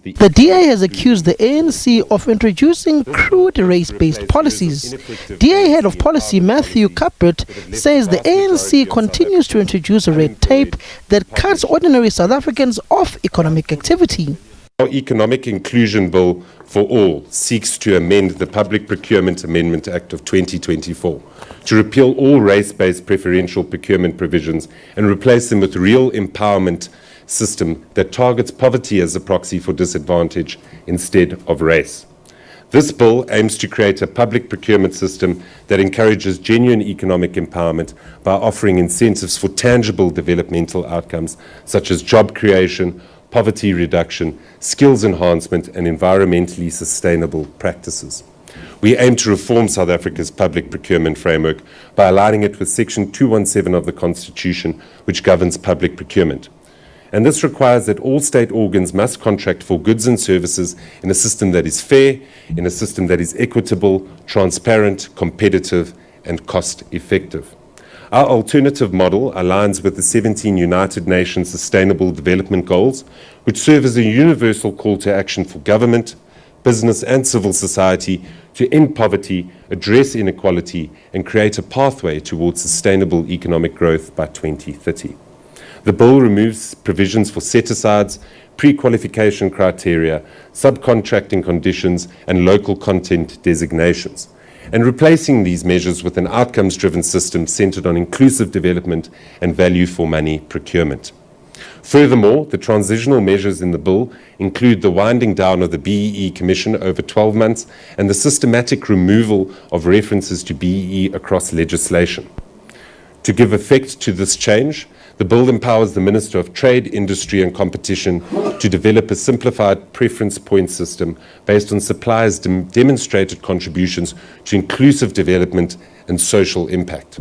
The DA has accused the ANC of introducing crude race-based policies. DA Head of Policy Matthew Cuthbert says the ANC continues to introduce a red tape that cuts ordinary South Africans off economic activity. Our Economic Inclusion Bill for All seeks to amend the Public Procurement Amendment Act of 2024 to repeal all race-based preferential procurement provisions and replace them with real empowerment system that targets poverty as a proxy for disadvantage instead of race. This bill aims to create a public procurement system that encourages genuine economic empowerment by offering incentives for tangible developmental outcomes such as job creation, poverty reduction, skills enhancement, and environmentally sustainable practices. We aim to reform South Africa's public procurement framework by aligning it with Section 217 of the Constitution, which governs public procurement. And this requires that all state organs must contract for goods and services in a system that is fair, in a system that is equitable, transparent, competitive, and cost-effective. Our alternative model aligns with the 17 United Nations Sustainable Development Goals, which serve as a universal call to action for government, business, and civil society to end poverty, address inequality, and create a pathway towards sustainable economic growth by 2030. The bill removes provisions for set-asides, pre-qualification criteria, subcontracting conditions, and local content designations, and replacing these measures with an outcomes-driven system centered on inclusive development and value-for-money procurement. Furthermore, the transitional measures in the bill include the winding down of the BEE Commission over 12 months and the systematic removal of references to BEE across legislation. To give effect to this change, the bill empowers the Minister of Trade, Industry and Competition to develop a simplified preference point system based on suppliers' demonstrated contributions to inclusive development and social impact.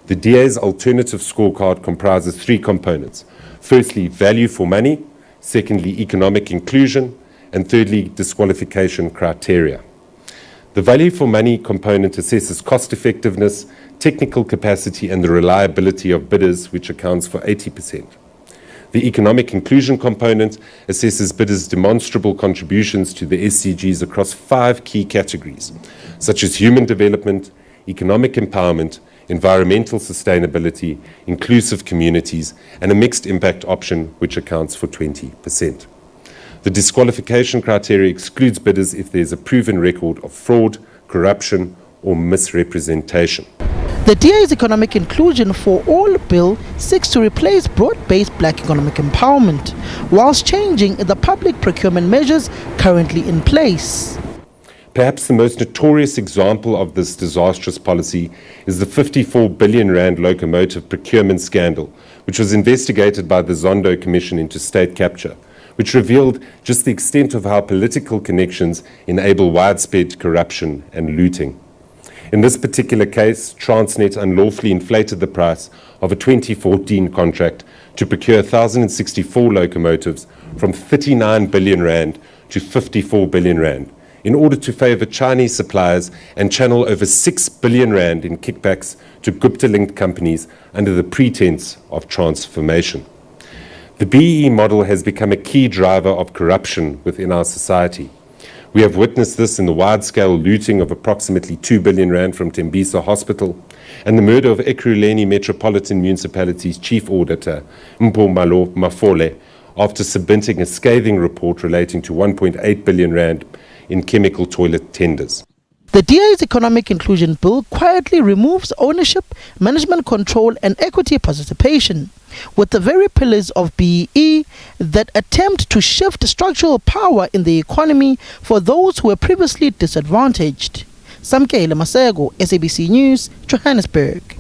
The DA's alternative scorecard comprises three components. Firstly, value for money. Secondly, economic inclusion. And thirdly, disqualification criteria. The value for money component assesses cost effectiveness, technical capacity, and the reliability of bidders, which accounts for 80%. The economic inclusion component assesses bidders' demonstrable contributions to the SDGs across 5 key categories, such as human development, economic empowerment, environmental sustainability, inclusive communities, and a mixed impact option, which accounts for 20%. The disqualification criteria excludes bidders if there is a proven record of fraud, corruption, or misrepresentation. The DA's Economic Inclusion for All bill seeks to replace broad-based black economic empowerment, whilst changing the public procurement measures currently in place. Perhaps the most notorious example of this disastrous policy is the 54 billion rand locomotive procurement scandal, which was investigated by the Zondo Commission into state capture, which revealed just the extent of how political connections enable widespread corruption and looting. In this particular case, Transnet unlawfully inflated the price of a 2014 contract to procure 1,064 locomotives from 39 billion rand to 54 billion rand in order to favor Chinese suppliers and channel over 6 billion rand in kickbacks to Gupta-linked companies under the pretense of transformation. The BEE model has become a key driver of corruption within our society. We have witnessed this in the wide-scale looting of approximately 2 billion rand from Tembisa Hospital and the murder of Ekurhuleni Metropolitan Municipality's chief auditor, Mpho Mafole, after submitting a scathing report relating to 1.8 billion rand in chemical toilet tenders. The DA's Economic Inclusion Bill quietly removes ownership, management control and equity participation, with the very pillars of BEE that attempt to shift structural power in the economy for those who were previously disadvantaged. Samkele Masego, SABC News, Johannesburg.